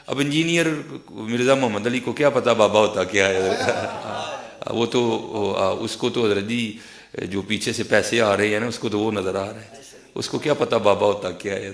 اب انجینئر مرزا محمد علی کو کیا پتا بابا ہوتا کیا ہے؟ وہ تو اس کو تو حضرت جی جو پیچھے سے پیسے آ رہے ہیں نا، اس کو تو وہ نظر آ رہا ہے، اس کو کیا پتا بابا ہوتا کیا ہے؟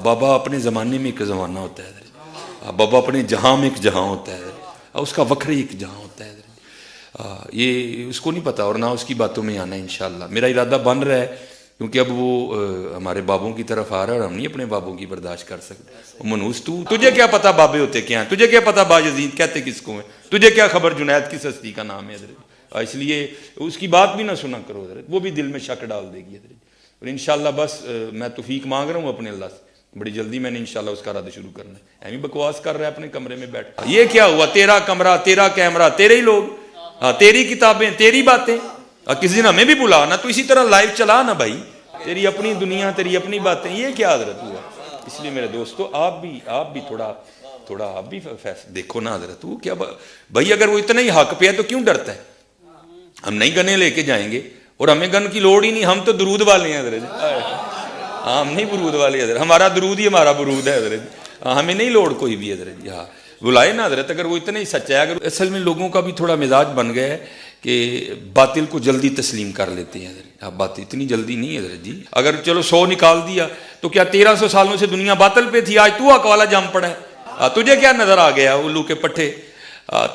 بابا اپنے زمانے میں ایک زمانہ ہوتا ہے حضرت، بابا اپنے جہاں میں ایک جہاں ہوتا ہے، اس کا وکر ایک جہاں ہوتا ہے حضرت، یہ اس کو نہیں پتا اور نہ اس کی باتوں میں آنا ہے انشاءاللہ۔ میرا ارادہ بن رہا ہے کیونکہ اب وہ ہمارے بابوں کی طرف آ رہا ہے اور ہم نہیں اپنے بابوں کی برداشت کر سکتے۔ منوس تجھے کیا پتا بابے ہوتے کیا ہیں؟ تجھے کیا پتا باجزید کہتے کس کو ہیں؟ تجھے کیا خبر جنید کس ہستی کا نام ہے حضرت؟ اس لیے اس کی بات بھی نہ سنا کرو حضرت، وہ بھی دل میں شک ڈال دے گی حضرت۔ اور انشاءاللہ بس میں توفیق مانگ رہا ہوں اپنے اللہ سے، بڑی جلدی میں نے انشاءاللہ اس کا رد شروع کرنا ہے۔ ایویں بکواس کر رہا ہے اپنے کمرے میں بیٹھ، یہ کیا ہوا؟ تیرا کمرہ، تیرا کیمرہ، تیرے ہی لوگ، تیری کتابیں، تیری باتیں، کسی دن ہمیں بھی بلا نا، تو اسی طرح لائیو چلا نا بھائی، تیری اپنی دنیا، تیری اپنی باتیں، یہ کیا حضرت ہوا؟ اس لیے میرے دوستو آپ بھی تھوڑا آپ بھی دیکھو نا حضرت، وہ کیا بھائی، اگر وہ اتنا ہی حق پہ ہے تو کیوں ڈرتا ہے؟ ہم نہیں گنے لے کے جائیں گے اور ہمیں گن کی لوڑ ہی نہیں، ہم تو درود والے ہیں حضرت، ہم نہیں برود والے حضرت، ہمارا درود ہی ہمارا برود ہے حضرت، ہمیں نہیں لوڑ کوئی بھی حضرت جی، ہاں بلائے نا حضرت، اگر وہ اتنا ہی سچا ہے۔ اگر اصل میں لوگوں کا بھی تھوڑا مزاج بن گیا ہے کہ باطل کو جلدی تسلیم کر لیتے ہیں حضرت، اب بات اتنی جلدی نہیں ہے حضرت جی، اگر چلو 100 نکال دیا تو کیا 1300 سالوں سے دنیا باطل پہ تھی، آج تو حق والا جم پڑا ہے، تجھے کیا نظر آ گیا الو کے پٹھے؟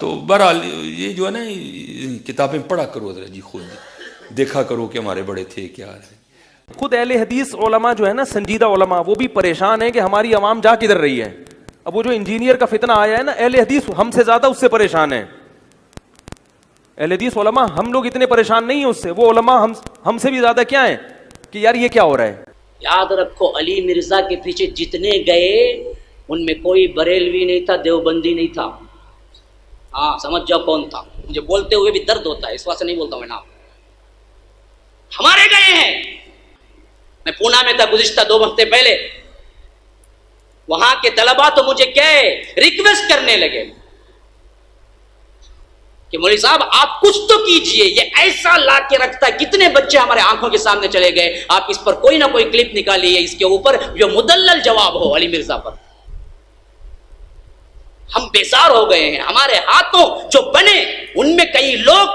تو بہرحال یہ جو ہے نا کتابیں پڑھا کرو حضرت جی، خود دیکھا کرو کہ ہمارے بڑے تھے کیا ہے۔ خود اہل حدیث علماء جو ہے نا، سنجیدہ علماء، وہ بھی پریشان ہیں کہ ہماری عوام جا کدھر رہی ہے۔ اب وہ جو انجینئر کا فتنہ آیا ہے نا، اہل حدیث ہم سے زیادہ اس سے پریشان ہیں۔ اہل حدیث علماء ہم لوگ اتنے پریشان نہیں ہیں اس سے، وہ علماء ہم سے بھی زیادہ کیا ہیں کہ یار یہ کیا ہو رہا ہے۔ یاد رکھو علی مرزا کے پیچھے جتنے گئے ان میں کوئی بریلوی نہیں تھا، دیوبندی نہیں تھا۔ ہاں سمجھ جاؤ کون تھا، مجھے بولتے ہوئے بھی درد ہوتا ہے، اس واسطے نہیں بولتا ہوں میں نام۔ ہمارے گئے ہیں، میں پونا میں تھا گزشتہ 2 ہفتے پہلے، وہاں کے طلباء تو مجھے کہے ریکویسٹ کرنے لگے کہ مولوی صاحب آپ کچھ تو کیجئے، یہ ایسا لا کے رکھتا ہے، کتنے بچے ہمارے آنکھوں کے سامنے چلے گئے، آپ اس پر کوئی نہ کوئی کلپ نکالیے، اس کے اوپر جو مدلل جواب ہو علی مرزا پر۔ ہم بیزار ہو گئے ہیں، ہمارے ہاتھوں جو بنے ان میں کئی لوگ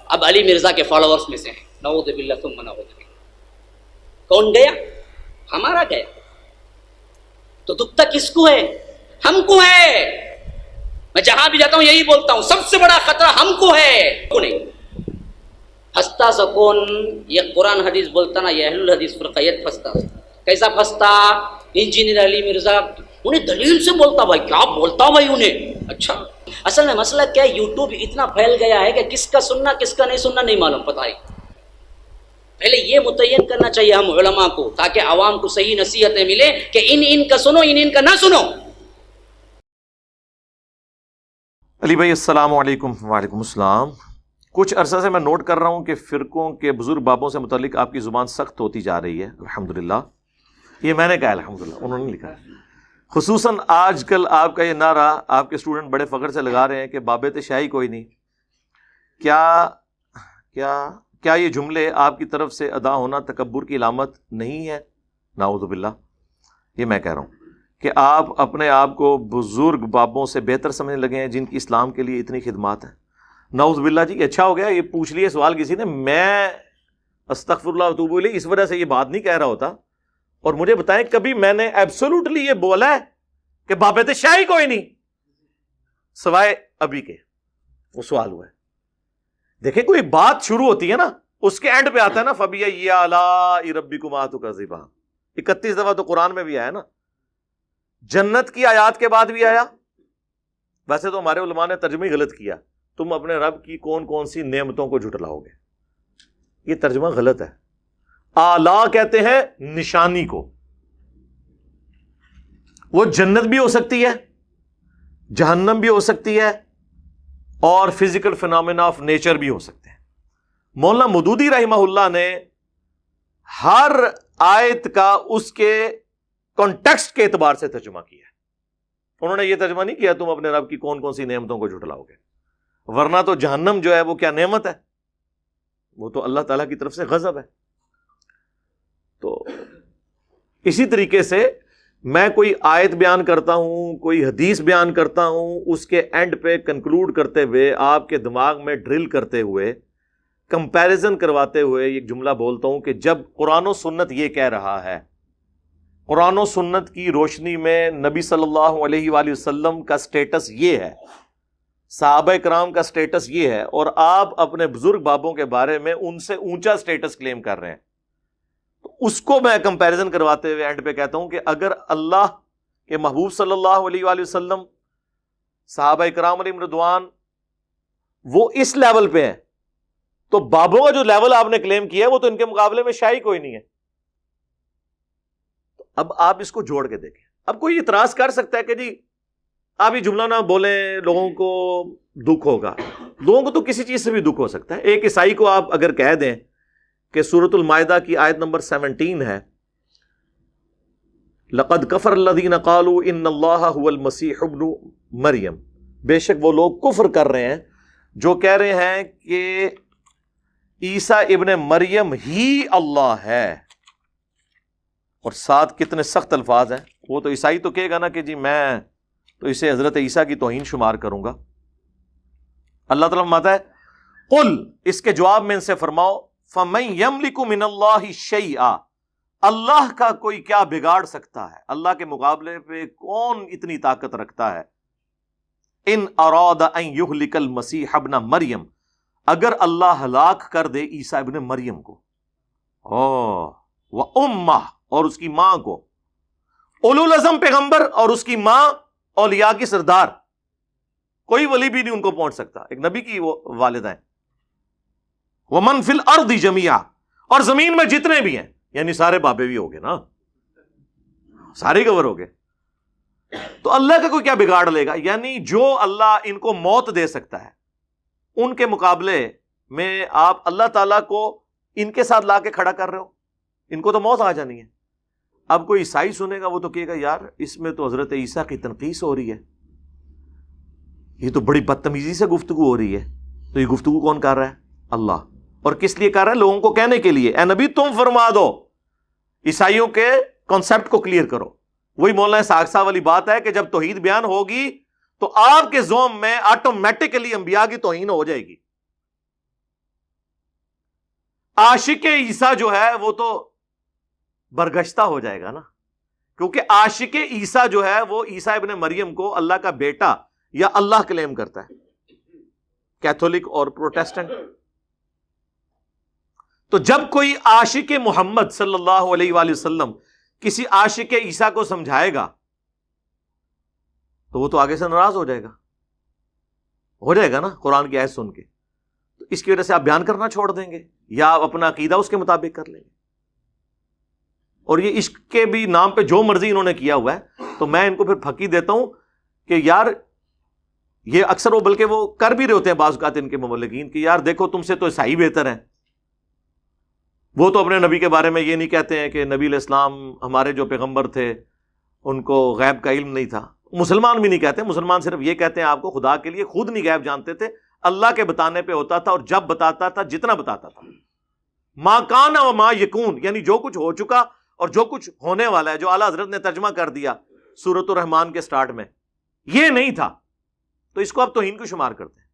اب علی مرزا کے فالوورز میں سے ہیں، نعوذ باللہ ثم نعوذ باللہ۔ کون گیا؟ ہمارا گیا، تو دکھ تک کس کو ہے؟ ہم کو ہے۔ میں جہاں بھی جاتا ہوں یہی بولتا ہوں، سب سے بڑا خطرہ ہم کو ہے، کو نہیں۔ پھنستا سکون، یہ قرآن حدیث بولتا نا، یہ اہل الحدیث فرقیت پھنستا۔ کیسا پھنستا؟ انجینئر علی مرزا انہیں دلیل سے بولتا، بھائی کیا بولتا بھائی انہیں، اچھا اصل میں مسئلہ کیا ہے، یوٹیوب اتنا پھیل گیا ہے کہ کس کا سننا کس کا نہیں سننا نہیں معلوم، پتہ ہی۔ پہلے یہ متعین کرنا چاہیے ہم علماء کو، تاکہ عوام کو صحیح نصیحتیں ملے کہ ان کا سنو، ان کا نہ سنو۔ علی بھائی السلام علیکم۔ وعلیکم السلام۔ کچھ عرصہ سے میں نوٹ کر رہا ہوں کہ فرقوں کے بزرگ بابوں سے متعلق آپ کی زبان سخت ہوتی جا رہی ہے، الحمدللہ۔ یہ میں نے کہا الحمدللہ، انہوں نے لکھا ہے۔ خصوصاً آج کل آپ کا یہ نعرہ آپ کے اسٹوڈنٹ بڑے فخر سے لگا رہے ہیں کہ بابت شاہی کوئی نہیں۔ کیا یہ جملے آپ کی طرف سے ادا ہونا تکبر کی علامت نہیں ہے؟ نعوذ باللہ۔ یہ میں کہہ رہا ہوں کہ آپ اپنے آپ کو بزرگ بابوں سے بہتر سمجھنے لگے ہیں جن کی اسلام کے لیے اتنی خدمات ہیں۔ نعوذ باللہ جی، اچھا ہو گیا یہ پوچھ لیے سوال کسی نے، میں استغفر اللہ واتوب الیہ اس وجہ سے یہ بات نہیں کہہ رہا ہوتا۔ اور مجھے بتائیں کبھی میں نے ایبسولوٹلی یہ بولا ہے کہ بابت شاہی کوئی نہیں سوائے ابھی کے؟ وہ سوال ہوا ہے۔ دیکھیں کوئی بات شروع ہوتی ہے نا، اس کے اینڈ پہ آتا ہے نا فَبِأَيِّ آلَاءِ رَبِّكُمَا تُكَذِّبَانِ، 31 دفعہ تو قرآن میں بھی آیا نا، جنت کی آیات کے بعد بھی آیا۔ ویسے تو ہمارے علماء نے ترجمہ ہی غلط کیا، تم اپنے رب کی کون کون سی نعمتوں کو جھٹلاؤ گے، یہ ترجمہ غلط ہے۔ آلا کہتے ہیں نشانی کو، وہ جنت بھی ہو سکتی ہے، جہنم بھی ہو سکتی ہے، اور فزیکل فینومینا آف نیچر بھی ہو سکتے ہیں۔ مولانا مودودی رحمہ اللہ نے ہر آیت کا اس کے کانٹیکسٹ کے اعتبار سے ترجمہ کیا ہے۔ انہوں نے یہ ترجمہ نہیں کیا تم اپنے رب کی کون کون سی نعمتوں کو جھٹلاؤ گے، ورنہ تو جہنم جو ہے وہ کیا نعمت ہے، وہ تو اللہ تعالیٰ کی طرف سے غضب ہے۔ تو اسی طریقے سے میں کوئی آیت بیان کرتا ہوں، کوئی حدیث بیان کرتا ہوں، اس کے اینڈ پہ کنکلوڈ کرتے ہوئے، آپ کے دماغ میں ڈرل کرتے ہوئے، کمپیریزن کرواتے ہوئے ایک جملہ بولتا ہوں کہ جب قرآن و سنت یہ کہہ رہا ہے، قرآن و سنت کی روشنی میں نبی صلی اللہ علیہ وآلہ وسلم کا سٹیٹس یہ ہے، صحابہ کرام کا سٹیٹس یہ ہے، اور آپ اپنے بزرگ بابوں کے بارے میں ان سے اونچا سٹیٹس کلیم کر رہے ہیں، اس کو میں کمپیریزن کرواتے ہوئے اینڈ پہ کہتا ہوں کہ اگر اللہ کے محبوب صلی اللہ علیہ وآلہ وسلم، صحابہ کرام علیہم رضوان وہ اس لیول پہ ہیں، تو بابوں کا جو لیول آپ نے کلیم کیا ہے وہ تو ان کے مقابلے میں شاہی کوئی نہیں ہے۔ تو اب آپ اس کو جوڑ کے دیکھیں۔ اب کوئی اعتراض کر سکتا ہے کہ جی آپ یہ جملہ نہ بولیں، لوگوں کو دکھ ہوگا۔ لوگوں کو تو کسی چیز سے بھی دکھ ہو سکتا ہے۔ ایک عیسائی کو آپ اگر کہہ دیں کہ سورۃ المائدہ کی آیت نمبر 17 ہے، لقد کفر الذین قالوا ان اللہ هو المسیح ابن مریم، بے شک وہ لوگ کفر کر رہے ہیں جو کہہ رہے ہیں کہ عیسیٰ ابن مریم ہی اللہ ہے، اور ساتھ کتنے سخت الفاظ ہیں۔ وہ تو عیسائی تو کہے گا نا کہ جی میں تو اسے حضرت عیسیٰ کی توہین شمار کروں گا۔ اللہ تعالیٰ فرماتا ہے قل، اس کے جواب میں ان سے فرماؤ، فَمَن يَمْلِكُ مِنَ اللَّهِ شَيْئًا، اللہ کا کوئی کیا بگاڑ سکتا ہے، اللہ کے مقابلے پہ کون اتنی طاقت رکھتا ہے، ان اراد ان یہلک المسیح ابن مریم، اگر اللہ ہلاک کر دے عیسیٰ ابن مریم کو، وَأُمَّهُ، اور اس کی ماں کو، اولو العزم پیغمبر اور اس کی ماں اولیاء کی سردار، کوئی ولی بھی نہیں ان کو پہنچ سکتا، ایک نبی کی وہ والدہ ہیں، وَمَن فِي الْأَرْضِ جَمِيعًا، اور زمین میں جتنے بھی ہیں، یعنی سارے بابے بھی ہو گئے نا، سارے کور ہو گئے، تو اللہ کا کوئی کیا بگاڑ لے گا؟ یعنی جو اللہ ان کو موت دے سکتا ہے، ان کے مقابلے میں آپ اللہ تعالیٰ کو ان کے ساتھ لا کے کھڑا کر رہے ہو، ان کو تو موت آ جانی ہے۔ اب کوئی عیسائی سنے گا وہ تو کہے گا یار اس میں تو حضرت عیسیٰ کی تنقیص ہو رہی ہے، یہ تو بڑی بدتمیزی سے گفتگو ہو رہی ہے، تو یہ گفتگو کون کر رہا ہے؟ اللہ۔ اور کس لیے کر رہا ہے؟ لوگوں کو کہنے کے لیے، اے نبی تم فرما دو، عیسائیوں کے کانسیپٹ کو کلیئر کرو۔ وہی مولانا اسحاق صاحب والی بات ہے کہ جب توحید بیان ہوگی تو آپ کے زوم میں آٹومیٹکلی انبیاء کی توہین ہو جائے گی۔ عاشق عیسیٰ جو ہے وہ تو برگشتہ ہو جائے گا نا، کیونکہ عاشق عیسیٰ جو ہے وہ عیسیٰ ابن مریم کو اللہ کا بیٹا یا اللہ کلیم کرتا ہے، کیتھولک اور پروٹیسٹنٹ۔ تو جب کوئی عاشق محمد صلی اللہ علیہ وآلہ وسلم کسی عاشق عیسیٰ کو سمجھائے گا تو وہ تو آگے سے ناراض ہو جائے گا نا قرآن کی آیت سن کے، تو اس کی وجہ سے آپ بیان کرنا چھوڑ دیں گے یا آپ اپنا عقیدہ اس کے مطابق کر لیں گے۔ اور یہ عشق کے بھی نام پہ جو مرضی انہوں نے کیا ہوا ہے، تو میں ان کو پھر پھکی دیتا ہوں کہ یار یہ اکثر وہ بلکہ وہ کر بھی رہے ہوتے ہیں بعض اوقات ان کے مبلغین کہ یار دیکھو تم سے تو عیسائی بہتر ہیں، وہ تو اپنے نبی کے بارے میں یہ نہیں کہتے ہیں کہ نبی علیہ السلام ہمارے جو پیغمبر تھے ان کو غیب کا علم نہیں تھا۔ مسلمان بھی نہیں کہتے، مسلمان صرف یہ کہتے ہیں آپ کو خدا کے لیے خود نہیں غیب جانتے تھے، اللہ کے بتانے پہ ہوتا تھا، اور جب بتاتا تھا جتنا بتاتا تھا، ما کان و ما یکون، یعنی جو کچھ ہو چکا اور جو کچھ ہونے والا ہے، جو اعلیٰ حضرت نے ترجمہ کر دیا سورۃ الرحمن کے سٹارٹ میں، یہ نہیں تھا، تو اس کو آپ توہین کو شمار کرتے ہیں۔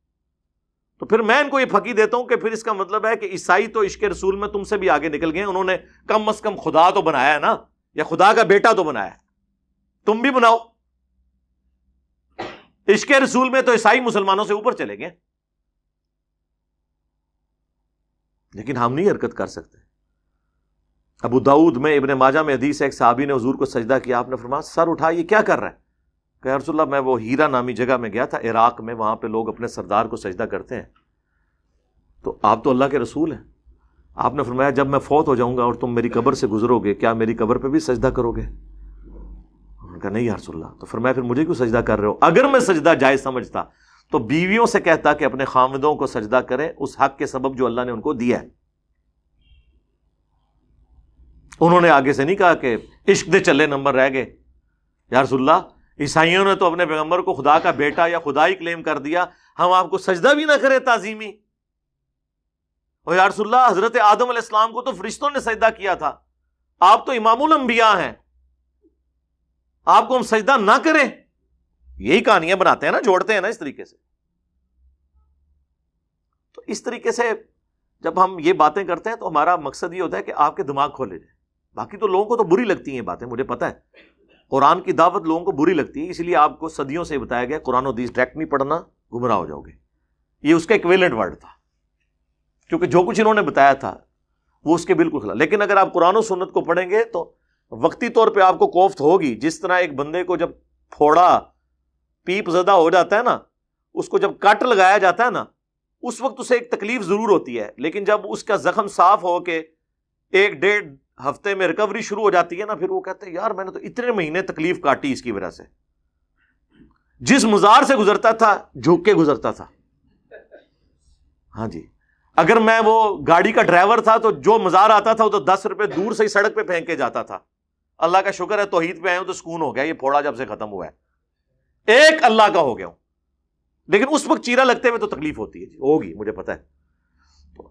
تو پھر میں ان کو یہ پھکی دیتا ہوں کہ پھر اس کا مطلب ہے کہ عیسائی تو عشق رسول میں تم سے بھی آگے نکل گئے، انہوں نے کم از کم خدا تو بنایا ہے نا، یا خدا کا بیٹا تو بنایا ہے، تم بھی بناؤ۔ عشق رسول میں تو عیسائی مسلمانوں سے اوپر چلے گئے، لیکن ہم نہیں حرکت کر سکتے۔ ابو داؤد میں ابن ماجہ میں حدیث ہے، ایک صحابی نے حضور کو سجدہ کیا، آپ نے فرمایا سر اٹھا یہ کیا کر رہا ہے؟ کہ یا رسول اللہ میں وہ ہیرا نامی جگہ میں گیا تھا عراق میں، وہاں پہ لوگ اپنے سردار کو سجدہ کرتے ہیں، تو آپ تو اللہ کے رسول ہیں، آپ نے فرمایا جب میں فوت ہو جاؤں گا اور تم میری قبر سے گزرو گے کیا میری قبر پہ بھی سجدہ کرو گے؟ انہوں نے کہا نہیں یا رسول اللہ۔ تو فرمایا پھر مجھے کیوں سجدہ کر رہے ہو؟ اگر میں سجدہ جائز سمجھتا تو بیویوں سے کہتا کہ اپنے خاوندوں کو سجدہ کریں اس حق کے سبب جو اللہ نے ان کو دیا ہے۔ انہوں نے آگے سے نہیں کہا کہ عشق دے چلے نمبر رہ گئے، یا رسول اللہ عیسائیوں نے تو اپنے پیغمبر کو خدا کا بیٹا یا خدا ہی کلیم کر دیا، ہم آپ کو سجدہ بھی نہ کریں تعظیمی؟ اور یا رسول اللہ حضرت آدم علیہ السلام کو تو فرشتوں نے سجدہ کیا تھا، آپ تو امام الانبیاء ہیں، آپ کو ہم سجدہ نہ کریں. یہی کہانیاں بناتے ہیں نا, جوڑتے ہیں نا اس طریقے سے. تو اس طریقے سے جب ہم یہ باتیں کرتے ہیں تو ہمارا مقصد یہ ہوتا ہے کہ آپ کے دماغ کھولے جائیں. باقی تو لوگوں کو تو بری لگتی ہیں باتیں, مجھے پتا ہے قرآن کی دعوت لوگوں کو بری لگتی ہے, اس لیے آپ کو صدیوں سے بتایا گیا قرآن و حدیث ڈائریکٹ نہیں پڑھنا, گمراہ ہو جاؤ گے. یہ اس کا ایکویلنٹ ورڈ تھا, کیونکہ جو کچھ انہوں نے بتایا تھا وہ اس کے بالکل خلاف. لیکن اگر آپ قرآن و سنت کو پڑھیں گے تو وقتی طور پہ آپ کو کوفت ہوگی. جس طرح ایک بندے کو جب پھوڑا پیپ زدہ ہو جاتا ہے نا, اس کو جب کٹ لگایا جاتا ہے نا, اس وقت اسے ایک تکلیف ضرور ہوتی ہے, لیکن جب اس کا زخم صاف ہو کے 1-1.5 ہفتے میں ریکوری شروع ہو جاتی ہے نا, پھر وہ کہتے ہیں یار میں نے تو اتنے مہینے تکلیف کاٹی اس کی وجہ سے. جس مزار سے گزرتا تھا جھک کے گزرتا تھا. ہاں جی, اگر میں وہ گاڑی کا ڈرائیور تھا تو جو مزار آتا تھا وہ تو 10 روپے دور سے ہی سڑک پہ پھینک کے جاتا تھا. اللہ کا شکر ہے توحید پہ آئے ہوں تو سکون ہو گیا, یہ پھوڑا جب سے ختم ہوا ہے, ایک اللہ کا ہو گیا ہوں. لیکن اس وقت چیرا لگتے ہوئے تو تکلیف ہوتی ہے, جی ہوگی, مجھے پتا ہے.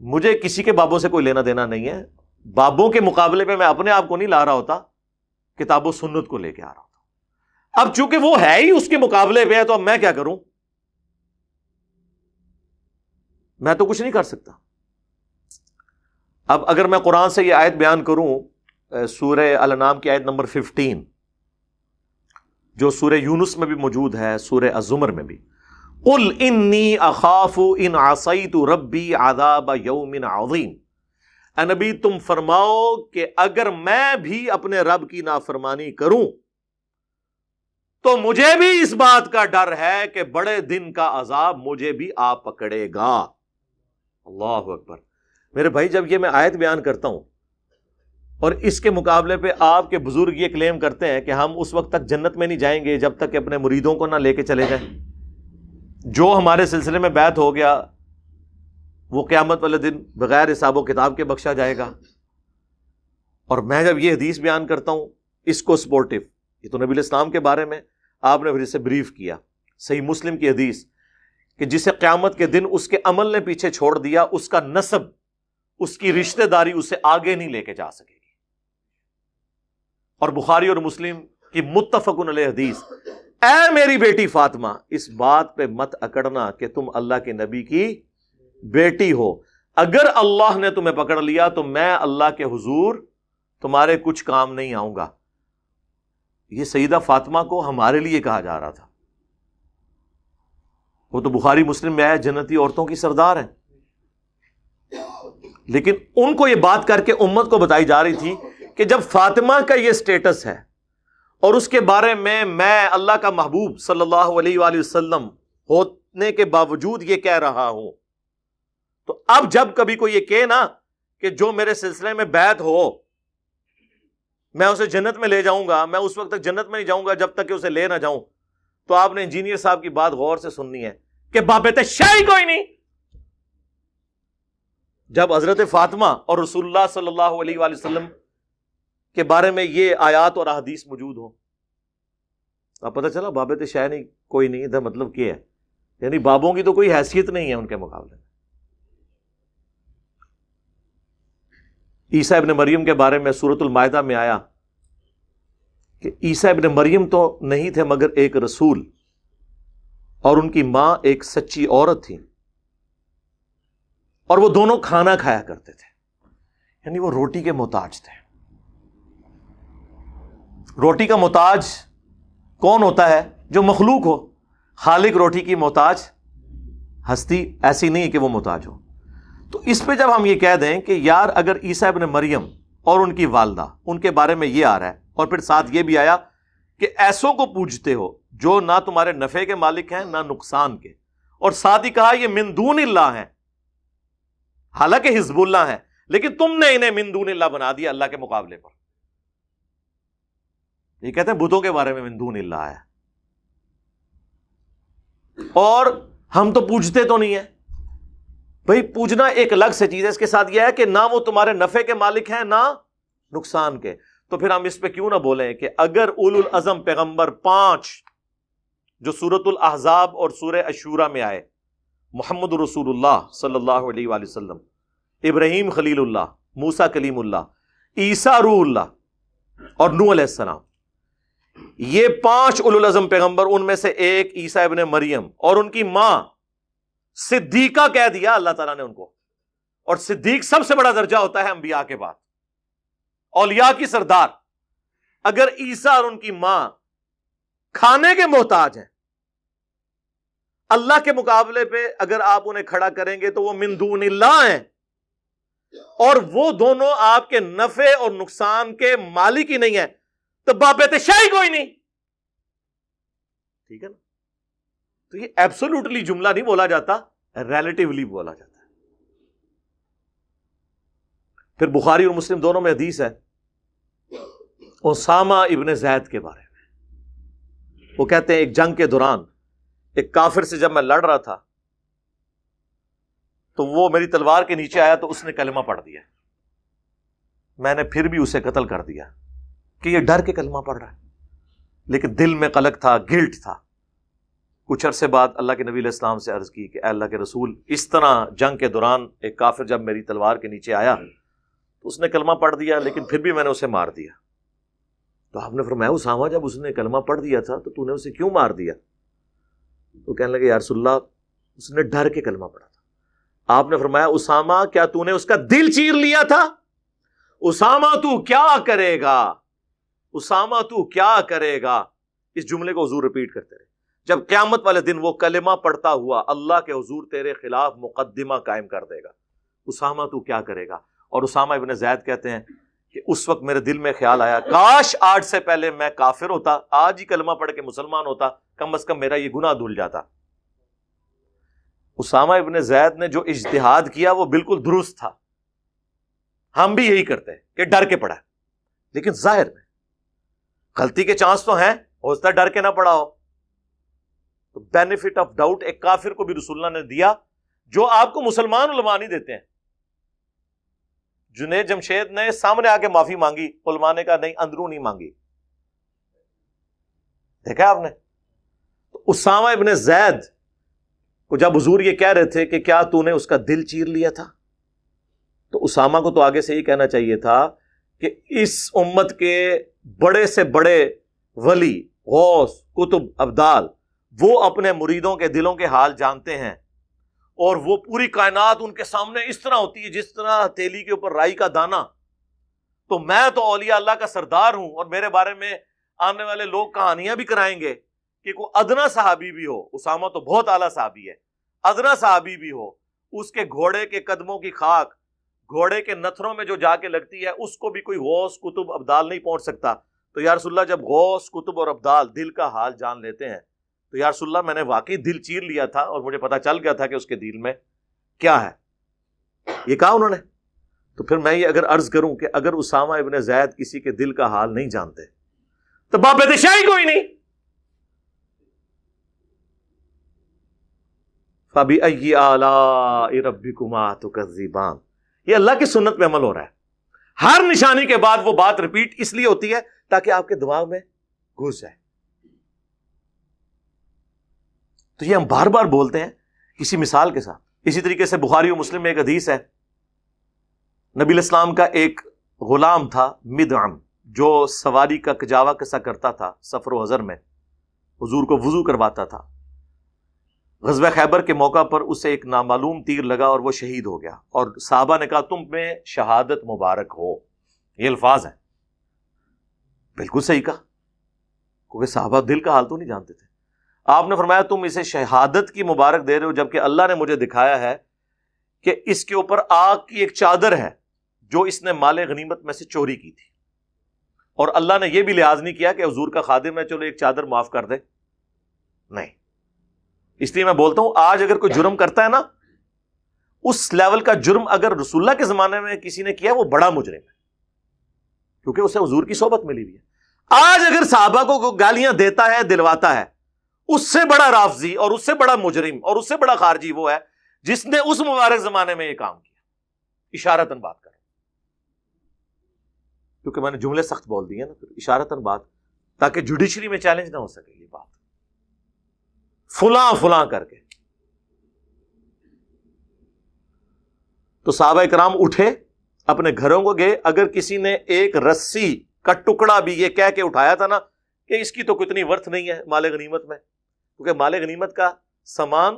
مجھے کسی کے بابوں سے کوئی لینا دینا نہیں ہے. بابوں کے مقابلے میں اپنے آپ کو نہیں لا رہا ہوتا, کتاب و سنت کو لے کے آ رہا ہوتا. اب چونکہ وہ ہے ہی اس کے مقابلے پہ ہے تو اب میں کیا کروں, میں تو کچھ نہیں کر سکتا. اب اگر میں قرآن سے یہ آیت بیان کروں, سورہ الانعام کی آیت نمبر 15, جو سورہ یونس میں بھی موجود ہے, سورہ الزمر میں بھی, قل انی اخاف ان عصیت ربی عذاب یوم عظیم. اے نبی تم فرماؤ کہ اگر میں بھی اپنے رب کی نافرمانی کروں تو مجھے بھی اس بات کا ڈر ہے کہ بڑے دن کا عذاب مجھے بھی آ پکڑے گا. اللہ اکبر. میرے بھائی جب یہ میں آیت بیان کرتا ہوں اور اس کے مقابلے پہ آپ کے بزرگ یہ کلیم کرتے ہیں کہ ہم اس وقت تک جنت میں نہیں جائیں گے جب تک کہ اپنے مریدوں کو نہ لے کے چلے جائیں, جو ہمارے سلسلے میں بیعت ہو گیا وہ قیامت والے دن بغیر حساب و کتاب کے بخشا جائے گا. اور میں جب یہ حدیث بیان کرتا ہوں اس کو سپورٹیو, یہ تو نبی الاسلام کے بارے میں آپ نے پھر اسے بریف کیا, صحیح مسلم کی حدیث کہ جسے قیامت کے دن اس کے عمل نے پیچھے چھوڑ دیا, اس کا نسب, اس کی رشتہ داری اسے آگے نہیں لے کے جا سکے گی. اور بخاری اور مسلم کی متفق علیہ حدیث, اے میری بیٹی فاطمہ اس بات پہ مت اکڑنا کہ تم اللہ کے نبی کی بیٹی ہو, اگر اللہ نے تمہیں پکڑ لیا تو میں اللہ کے حضور تمہارے کچھ کام نہیں آؤں گا. یہ سیدہ فاطمہ کو ہمارے لیے کہا جا رہا تھا, وہ تو بخاری مسلم میں آیا جنتی عورتوں کی سردار ہیں, لیکن ان کو یہ بات کر کے امت کو بتائی جا رہی تھی کہ جب فاطمہ کا یہ سٹیٹس ہے اور اس کے بارے میں اللہ کا محبوب صلی اللہ علیہ وآلہ وسلم ہونے کے باوجود یہ کہہ رہا ہوں, تو اب جب کبھی کوئی یہ کہے نا کہ جو میرے سلسلے میں بیعت ہو میں اسے جنت میں لے جاؤں گا, میں اس وقت تک جنت میں نہیں جاؤں گا جب تک کہ اسے لے نہ جاؤں, تو آپ نے انجینئر صاحب کی بات غور سے سننی ہے کہ بابت شاہی کوئی نہیں. جب حضرت فاطمہ اور رسول اللہ صلی اللہ علیہ وآلہ وسلم کے بارے میں یہ آیات اور احادیث موجود ہوں, اب پتہ چلا بابت شاہ نہیں کوئی نہیں, ادھر مطلب کیا ہے, یعنی بابوں کی تو کوئی حیثیت نہیں ہے ان کے مقابلے میں. عیسیٰ ابن مریم کے بارے میں سورۃ المائدہ میں آیا کہ عیسیٰ ابن مریم تو نہیں تھے مگر ایک رسول, اور ان کی ماں ایک سچی عورت تھی, اور وہ دونوں کھانا کھایا کرتے تھے, یعنی وہ روٹی کے محتاج تھے. روٹی کا محتاج کون ہوتا ہے؟ جو مخلوق ہو. خالق روٹی کی محتاج ہستی ایسی نہیں کہ وہ محتاج ہو. تو اس پہ جب ہم یہ کہہ دیں کہ یار اگر عیسیٰ ابن مریم اور ان کی والدہ, ان کے بارے میں یہ آ رہا ہے, اور پھر ساتھ یہ بھی آیا کہ ایسوں کو پوجتے ہو جو نہ تمہارے نفع کے مالک ہیں نہ نقصان کے, اور ساتھ ہی کہا یہ من دون اللہ ہیں, حالانکہ حزب اللہ ہیں, لیکن تم نے انہیں من دون اللہ بنا دیا اللہ کے مقابلے پر. یہ کہتے ہیں بتوں کے بارے میں من دون اللہ ہے, اور ہم تو پوجتے تو نہیں ہیں. بھئی پوجنا ایک الگ سے چیز ہے, اس کے ساتھ یہ ہے کہ نہ وہ تمہارے نفع کے مالک ہیں نہ نقصان کے. تو پھر ہم اس پہ کیوں نہ بولیں کہ اگر اولو العزم پیغمبر 5 جو سورۃ الاحزاب اور سورہ الشورى میں آئے, محمد رسول اللہ صلی اللہ علیہ وآلہ وسلم, ابراہیم خلیل اللہ, موسیٰ کلیم اللہ, عیسیٰ روح اللہ اور نوح علیہ السلام, یہ 5 اولو العزم پیغمبر، ان میں سے ایک عیسیٰ ابن مریم اور ان کی ماں صدیقہ کہہ دیا اللہ تعالیٰ نے ان کو، اور صدیق سب سے بڑا درجہ ہوتا ہے انبیاء کے بعد، اولیاء کی سردار۔ اگر عیسیٰ اور ان کی ماں کھانے کے محتاج ہیں، اللہ کے مقابلے پہ اگر آپ انہیں کھڑا کریں گے تو وہ من دون اللہ ہیں، اور وہ دونوں آپ کے نفع اور نقصان کے مالک ہی نہیں ہیں، تو بابت شاہی کوئی نہیں، ٹھیک ہے نا؟ تو یہ ایبسولوٹلی جملہ نہیں بولا جاتا، ریلیٹیولی بولا جاتا ہے۔ پھر بخاری اور مسلم دونوں میں حدیث ہے اسامہ ابن زید کے بارے میں، وہ کہتے ہیں ایک جنگ کے دوران ایک کافر سے جب میں لڑ رہا تھا تو وہ میری تلوار کے نیچے آیا تو اس نے کلمہ پڑھ دیا، میں نے پھر بھی اسے قتل کر دیا کہ یہ ڈر کے کلمہ پڑھ رہا ہے، لیکن دل میں قلق تھا، گلٹ تھا۔ کچھ عرصے بعد اللہ کے نبی علیہ السلام سے عرض کی کہ اے اللہ کے رسول، اس طرح جنگ کے دوران ایک کافر جب میری تلوار کے نیچے آیا تو اس نے کلمہ پڑھ دیا، لیکن پھر بھی میں نے اسے مار دیا۔ تو آپ نے فرمایا اسامہ، جب اس نے کلمہ پڑھ دیا تھا تو نے اسے کیوں مار دیا؟ تو کہنے لگے یا رسول اللہ، اس نے ڈر کے کلمہ پڑھا تھا۔ آپ نے فرمایا اسامہ، کیا تو نے اس کا دل چیر لیا تھا؟ اسامہ تو کیا کرے گا، اسامہ تو کیا کرے گا؟ اس جملے کو حضور رپیٹ کرتے رہے جب قیامت والے دن وہ کلمہ پڑھتا ہوا اللہ کے حضور تیرے خلاف مقدمہ قائم کر دے گا، اسامہ تو کیا کرے گا؟ اور اسامہ ابن زید کہتے ہیں کہ اس وقت میرے دل میں خیال آیا، کاش آج سے پہلے میں کافر ہوتا، آج ہی کلمہ پڑھ کے مسلمان ہوتا، کم از کم میرا یہ گناہ دھل جاتا۔ اسامہ ابن زید نے جو اجتہاد کیا وہ بالکل درست تھا، ہم بھی یہی کرتے ہیں کہ ڈر کے پڑھا، لیکن ظاہر میں غلطی کے چانس تو ہیں، ہو سکتا ہے ڈر کے نہ پڑھا ہو۔ تو بینیفٹ آف ڈاؤٹ ایک کافر کو بھی رسول اللہ نے دیا، جو آپ کو مسلمان علماء نہیں دیتے ہیں۔ جنید جمشید نے سامنے آ کے معافی مانگی، علماء نے کہا نہیں، اندرونی مانگی، دیکھا آپ نے؟ تو اسامہ ابن زید کو جب حضور یہ کہہ رہے تھے کہ کیا تو نے اس کا دل چیر لیا تھا، تو اسامہ کو تو آگے سے یہ کہنا چاہیے تھا کہ اس امت کے بڑے سے بڑے ولی، غوث، کتب، ابدال، وہ اپنے مریدوں کے دلوں کے حال جانتے ہیں، اور وہ پوری کائنات ان کے سامنے اس طرح ہوتی ہے جس طرح ہتھیلی کے اوپر رائی کا دانہ۔ تو میں تو اولیاء اللہ کا سردار ہوں، اور میرے بارے میں آنے والے لوگ کہانیاں بھی کرائیں گے کہ کوئی ادنا صحابی بھی ہو، اسامہ تو بہت اعلیٰ صحابی ہے، ادنا صحابی بھی ہو، اس کے گھوڑے کے قدموں کی خاک گھوڑے کے نتھروں میں جو جا کے لگتی ہے، اس کو بھی کوئی غوث، کتب، ابدال نہیں پہنچ سکتا۔ تو یا رسول اللہ، جب غوث، کتب اور ابدال دل کا حال جان لیتے ہیں تو یا رسول اللہ میں نے واقعی دل چیر لیا تھا، اور مجھے پتا چل گیا تھا کہ اس کے دل میں کیا ہے، یہ کہا انہوں نے۔ تو پھر میں یہ اگر عرض کروں کہ اگر اسامہ ابن زید کسی کے دل کا حال نہیں جانتے تو بابت شاہی کوئی نہیں۔ فَبِأَيِّ آلَاءِ رَبِّكُمَا تُكَذِّبَانِ، یہ اللہ کی سنت پہ عمل ہو رہا ہے۔ ہر نشانی کے بعد وہ بات ریپیٹ اس لیے ہوتی ہے تاکہ آپ کے دماغ میں گھس جائے۔ تو یہ ہم بار بار بولتے ہیں کسی مثال کے ساتھ۔ اسی طریقے سے بخاری و مسلم میں ایک حدیث ہے، نبی علیہ السلام کا ایک غلام تھا مدعم، جو سواری کا کجاوا کسا کرتا تھا سفر و حضر میں، حضور کو وضو کرواتا تھا۔ غزوہ خیبر کے موقع پر اسے ایک نامعلوم تیر لگا اور وہ شہید ہو گیا، اور صحابہ نے کہا تم میں شہادت مبارک ہو، یہ الفاظ ہیں۔ بالکل صحیح کہا، کیونکہ صحابہ دل کا حال تو نہیں جانتے تھے۔ آپ نے فرمایا تم اسے شہادت کی مبارک دے رہے ہو، جبکہ اللہ نے مجھے دکھایا ہے کہ اس کے اوپر آگ کی ایک چادر ہے جو اس نے مال غنیمت میں سے چوری کی تھی، اور اللہ نے یہ بھی لحاظ نہیں کیا کہ حضور کا خادم ہے چلو ایک چادر معاف کر دے، نہیں۔ اس لیے میں بولتا ہوں آج اگر کوئی جرم کرتا ہے نا، اس لیول کا جرم اگر رسول اللہ کے زمانے میں کسی نے کیا وہ بڑا مجرم ہے، کیونکہ اسے حضور کی صحبت ملی ہوئی ہے۔ آج اگر صحابہ کو گالیاں دیتا ہے، دلواتا ہے، اس سے بڑا رافضی اور اس سے بڑا مجرم اور اس سے بڑا خارجی وہ ہے جس نے اس مبارک زمانے میں یہ کام کیا۔ اشارتاً بات کریں، کیونکہ میں نے جملے سخت بول دیے نا، اشارتاً بات، تاکہ جوڈیشری میں چیلنج نہ ہو سکے یہ بات فلاں فلاں کر کے۔ تو صحابہ کرام اٹھے، اپنے گھروں کو گئے۔ اگر کسی نے ایک رسی کا ٹکڑا بھی یہ کہہ کے اٹھایا تھا نا کہ اس کی تو کوئی اتنی ورتھ نہیں ہے مال غنیمت میں، کیونکہ مال غنیمت کا سامان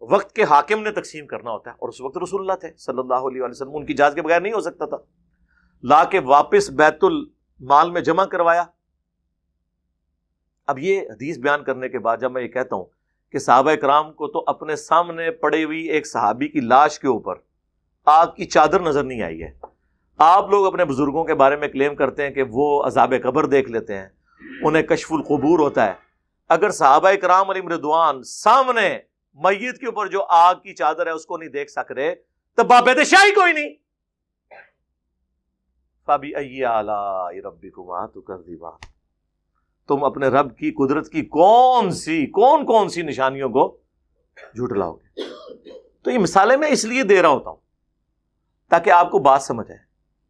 وقت کے حاکم نے تقسیم کرنا ہوتا ہے، اور اس وقت رسول اللہ تھے صلی اللہ علیہ وسلم، ان کی اجازت کے بغیر نہیں ہو سکتا تھا، لا کے واپس بیت المال میں جمع کروایا۔ اب یہ حدیث بیان کرنے کے بعد جب میں یہ کہتا ہوں کہ صحابہ کرام کو تو اپنے سامنے پڑی ہوئی ایک صحابی کی لاش کے اوپر آگ کی چادر نظر نہیں آئی ہے، آپ لوگ اپنے بزرگوں کے بارے میں کلیم کرتے ہیں کہ وہ عذاب قبر دیکھ لیتے ہیں، انہیں کشف القبور ہوتا ہے، اگر صحابہ کرام علیہم رضوان سامنے میت کے اوپر جو آگ کی چادر ہے اس کو نہیں دیکھ سک رہے تو بابید شاہی کوئی نہیں۔ فَبِأَيِّ آلَاءِ رَبِّكُمَا تُكَذِّبَانِ، تم اپنے رب کی قدرت کی کون سی نشانیوں کو جھٹلاؤ گے؟ تو یہ مثالیں میں اس لیے دے رہا ہوتا ہوں تاکہ آپ کو بات سمجھ آئے۔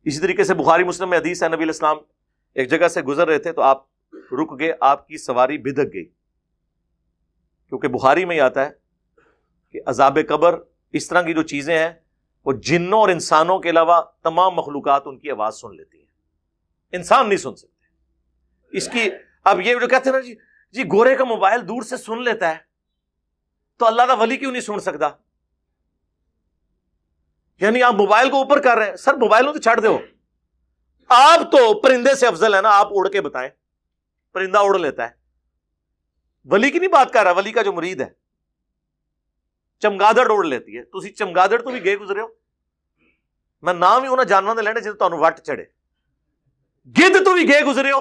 اسی طریقے سے بخاری مسلم میں حدیث ہے، نبی علیہ السلام ایک جگہ سے گزر رہے تھے تو آپ رک گئے، آپ کی سواری بھدک گئی، کیونکہ بخاری میں ہی آتا ہے کہ عذاب قبر اس طرح کی جو چیزیں ہیں وہ جنوں اور انسانوں کے علاوہ تمام مخلوقات ان کی آواز سن لیتی ہیں، انسان نہیں سن سکتے اس کی۔ اب یہ جو کہتے ہیں نا جی گورے کا موبائل دور سے سن لیتا ہے تو اللہ کا ولی کیوں نہیں سن سکتا؟ یعنی آپ موبائل کو اوپر کر رہے ہیں، سر موبائلوں تو چھڑ دو، آپ تو پرندے سے افضل ہے نا، آپ اڑ کے بتائیں، پرندہ اڑ لیتا ہے، ولی کی نہیں بات کر رہا، ولی کا جو مرید ہے چمگادڑ اڑ لیتی ہے، تسی چمگادڑ تو بھی گئے گزرے ہو، میں نام ہی انہاں جانوراں دے لینے جے تانوں وٹ چڑھے، گدھ تو بھی گئے گزرے ہو،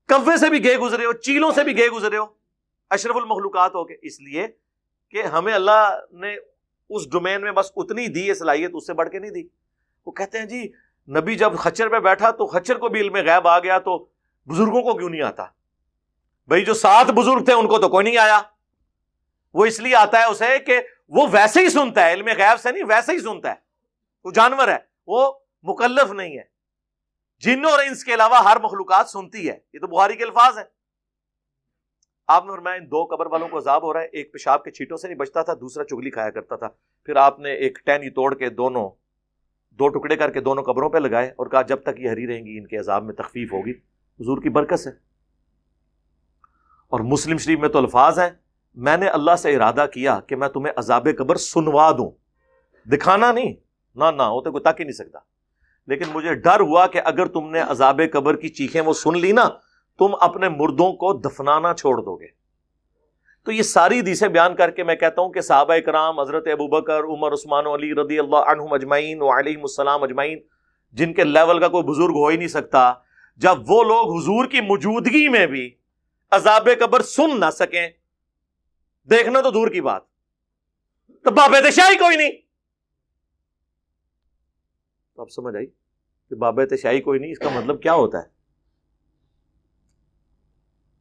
کوے سے بھی گئے گزرے ہو، چیلوں سے بھی گئے گزرے ہو، اشرف المخلوقات ہو کے، اس لیے کہ ہمیں اللہ نے اس ڈومین میں بس اتنی دی ہے صلاحیت، اس سے بڑھ کے نہیں دی۔ وہ کہتے ہیں جی نبی جب خچر پہ بیٹھا تو خچر کو بھی علم غیب آ گیا تو بزرگوں کو کیوں نہیں آتا؟ بھئی جو 7 بزرگ تھے ان کو تو کوئی نہیں آیا، وہ اس لیے آتا ہے اسے کہ وہ ویسے ہی سنتا ہے، علم غیب سے نہیں، ویسے ہی سنتا ہے، وہ جانور ہے، وہ مکلف نہیں ہے، جنوں اور انس کے علاوہ ہر مخلوقات سنتی ہے، یہ تو بخاری کے الفاظ ہیں۔ آپ نے فرمایا ان 2 قبر والوں کو عذاب ہو رہا ہے، ایک پیشاب کے چھینٹوں سے نہیں بچتا تھا، دوسرا چگلی کھایا کرتا تھا، پھر آپ نے ایک ٹہنی توڑ کے 2 ٹکڑے کر کے دونوں قبروں پہ لگائے اور کہا جب تک یہ ہری رہیں گی ان کے عذاب میں تخفیف ہوگی، حضور کی برکت سے۔ اور مسلم شریف میں تو الفاظ ہیں، میں نے اللہ سے ارادہ کیا کہ میں تمہیں عذاب قبر سنوا دوں، دکھانا نہیں، نہ وہ تو کوئی تک ہی نہیں سکتا، لیکن مجھے ڈر ہوا کہ اگر تم نے عذاب قبر کی چیخیں وہ سن لی نا، تم اپنے مردوں کو دفنانا چھوڑ دو گے۔ تو یہ ساری حدیثیں بیان کر کے میں کہتا ہوں کہ صحابہ کرام حضرت ابوبکر، عمر، عثمان و علی رضی اللہ عنہم اجمعین وعلیہم السلام اجمعین، جن کے لیول کا کوئی بزرگ ہو ہی نہیں سکتا، جب وہ لوگ حضور کی موجودگی میں بھی عذاب قبر سن نہ سکیں، دیکھنا تو دور کی بات، تو بابید شاہی کوئی نہیں۔ تو اب سمجھ آئی کہ بابید شاہی کوئی نہیں، اس کا مطلب کیا ہوتا ہے؟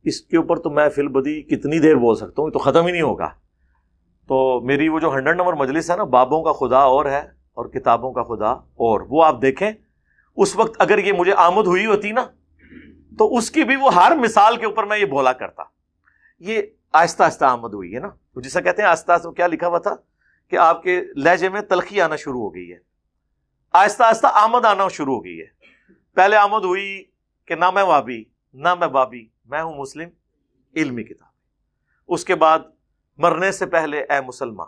اس کے اوپر تو میں فی البدی کتنی دیر بول سکتا ہوں، یہ تو ختم ہی نہیں ہوگا۔ تو میری وہ جو 100 نمبر مجلس ہے نا، بابوں کا خدا اور ہے اور کتابوں کا خدا اور، وہ آپ دیکھیں اس وقت اگر یہ مجھے آمد ہوئی ہوتی نا تو اس کی بھی وہ ہر مثال کے اوپر میں یہ بولا کرتا۔ یہ آہستہ آہستہ آمد ہوئی ہے نا، جسے کہتے ہیں آہستہ آہستہ، کیا لکھا ہوا تھا کہ آپ کے لہجے میں تلخی آنا شروع ہو گئی ہے، آہستہ آہستہ آمد آنا شروع ہو گئی ہے۔ پہلے آمد ہوئی کہ نہ میں وابی نہ میں بابی، میں ہوں مسلم علمی کتاب۔ اس کے بعد مرنے سے پہلے اے مسلمان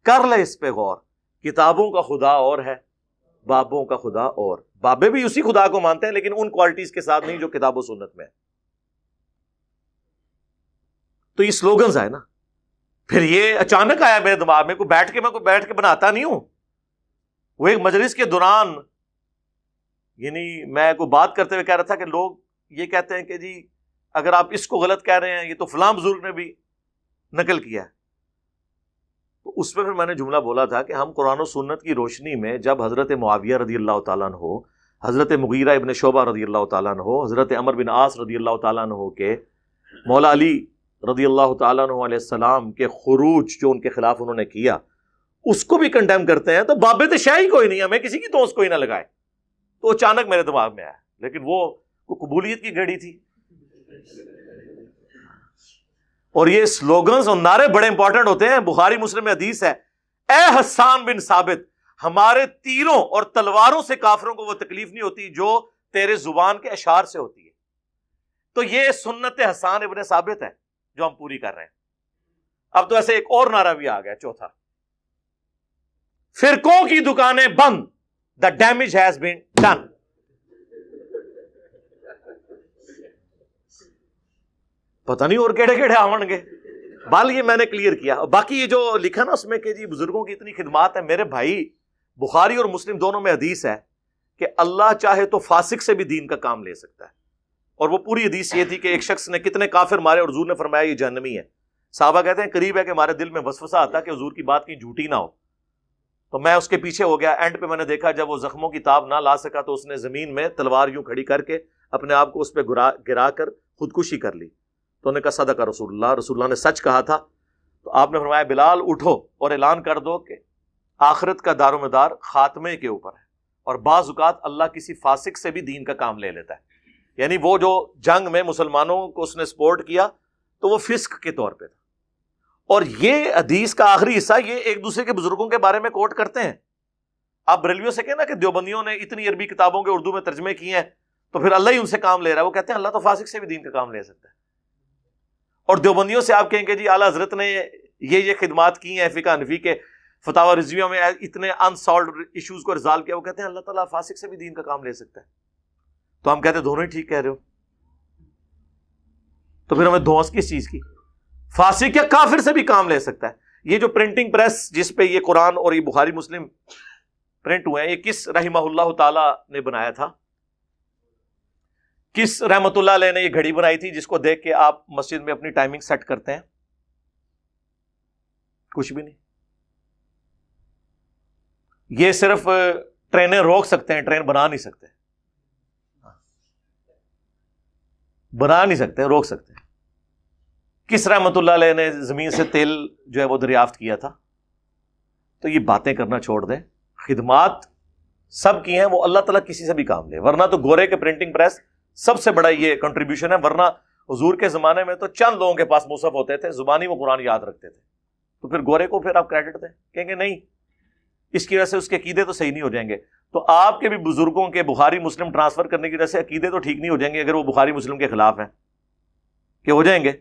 کر لے اس پہ غور، کتابوں کا خدا اور ہے، بابوں کا خدا اور، بابے بھی اسی خدا کو مانتے ہیں لیکن ان کوالٹیز کے ساتھ نہیں جو کتاب و سنت میں ہے۔ تو یہ سلوگنز آئے نا، پھر یہ اچانک آیا میرے دماغ میں، میں بیٹھ کے بناتا نہیں ہوں، وہ ایک مجلس کے دوران، یعنی میں کوئی بات کرتے ہوئے کہہ رہا تھا کہ لوگ یہ کہتے ہیں کہ جی اگر آپ اس کو غلط کہہ رہے ہیں یہ تو فلاں بزرگ نے بھی نقل کیا ہے، تو اس پہ پھر میں نے جملہ بولا تھا کہ ہم قرآن و سنت کی روشنی میں جب حضرت معاویہ رضی اللہ تعالیٰ عنہ، حضرت مغیرہ ابن شعبہ رضی اللہ تعالیٰ عنہ، حضرت عمر بن عاص رضی اللہ تعالیٰ عنہ کے مولا علی رضی اللہ تعالیٰ عنہ علیہ السلام کے خروج جو ان کے خلاف انہوں نے کیا، اس کو بھی کنڈیم کرتے ہیں، تو بابت شاہی کوئی نہیں، ہمیں کسی کی دوست کوئی نہ لگائے۔ تو اچانک میرے دماغ میں آیا، لیکن وہ قبولیت کی گھڑی تھی۔ اور یہ سلوگنز اور نعرے بڑے امپورٹنٹ ہوتے ہیں۔ بخاری مسلم میں حدیث ہے، اے حسان بن ثابت، ہمارے تیروں اور تلواروں سے کافروں کو وہ تکلیف نہیں ہوتی جو تیرے زبان کے اشعار سے ہوتی ہے۔ تو یہ سنت حسان ابن ثابت ہے جو ہم پوری کر رہے ہیں. اب تو ایسے ایک اور نعرہ بھی آ گیا چوتھا, فرقوں کی دکانیں بند, the damage has been done. پتہ نہیں اور کیڑے کیڑے آون گے. بال یہ میں نے کلیئر کیا. باقی یہ جو لکھا نا اس میں کہ جی بزرگوں کی اتنی خدمات ہے, میرے بھائی بخاری اور مسلم دونوں میں حدیث ہے کہ اللہ چاہے تو فاسق سے بھی دین کا کام لے سکتا ہے. اور وہ پوری حدیث یہ تھی کہ ایک شخص نے کتنے کافر مارے اور حضور نے فرمایا یہ جہنمی ہے. صحابہ کہتے ہیں قریب ہے کہ ہمارے دل میں وسوسہ آتا کہ حضور کی بات کہیں جھوٹی نہ ہو. تو میں اس کے پیچھے ہو گیا. اینڈ پہ میں نے دیکھا جب وہ زخموں کی تاب نہ لا سکا تو اس نے زمین میں تلوار یوں کھڑی کر کے اپنے آپ کو اس پہ گرا کر خودکشی کر لی. تو انہوں نے کہا صدق رسول اللہ نے سچ کہا تھا. تو آپ نے فرمایا بلال اٹھو اور اعلان کر دو کہ آخرت کا دار و مدار خاتمے کے اوپر ہے, اور بعض اوقات اللہ کسی فاسق سے بھی دین کا کام لے لیتا ہے. یعنی وہ جو جنگ میں مسلمانوں کو اس نے سپورٹ کیا تو وہ فسق کے طور پہ تھا. اور یہ حدیث کا آخری حصہ یہ ایک دوسرے کے بزرگوں کے بارے میں کوٹ کرتے ہیں. آپ بریلویوں سے کہنا کہ دیوبندیوں نے اتنی عربی کتابوں کے اردو میں ترجمے کیے ہیں تو پھر اللہ ہی ان سے کام لے رہا ہے. وہ کہتے ہیں اللہ تو فاسق سے بھی دین کا کام لے سکتا ہے. اور دیوبندیوں سے آپ کہیں گے جی اعلیٰ حضرت نے یہ خدمات کی ہیں فقہ حنفی کے فتاوی رضویہ میں اتنے انسالوڈ ایشوز کو ریزالو کیا. وہ کہتے ہیں اللہ تعالیٰ فاسق سے بھی دین کا کام لے سکتا ہے. تو ہم کہتے ہیں دونوں ہی ٹھیک کہہ رہے ہو. تو پھر ہمیں دھونس کس چیز کی؟ فاسق یا کافر سے بھی کام لے سکتا ہے. یہ جو پرنٹنگ پریس جس پہ یہ قرآن اور یہ بخاری مسلم پرنٹ ہوئے ہیں یہ کس رحمہ اللہ تعالی نے بنایا تھا؟ کس رحمت اللہ علیہ نے یہ گھڑی بنائی تھی جس کو دیکھ کے آپ مسجد میں اپنی ٹائمنگ سیٹ کرتے ہیں؟ کچھ بھی نہیں. یہ صرف ٹرینیں روک سکتے ہیں, ٹرین بنا نہیں سکتے. بنا نہیں سکتے, روک سکتے ہیں. کس رحمت اللہ علیہ نے زمین سے تیل جو ہے وہ دریافت کیا تھا؟ تو یہ باتیں کرنا چھوڑ دیں. خدمات سب کی ہیں, وہ اللہ تعالیٰ کسی سے بھی کام لے. ورنہ تو گورے کے پرنٹنگ پریس سب سے بڑا یہ کنٹریبیوشن ہے. ورنہ حضور کے زمانے میں تو چند لوگوں کے پاس مصحف ہوتے تھے, زبانی وہ قرآن یاد رکھتے تھے. تو پھر گورے کو پھر آپ کریڈٹ دیں, کہیں گے نہیں اس کی وجہ سے اس کے عقیدے تو صحیح نہیں ہو جائیں گے. تو آپ کے بھی بزرگوں کے بخاری مسلم ٹرانسفر کرنے کی وجہ سے عقیدے تو ٹھیک نہیں ہو جائیں گے اگر وہ بخاری مسلم کے خلاف ہیں, کہ ہو جائیں گے.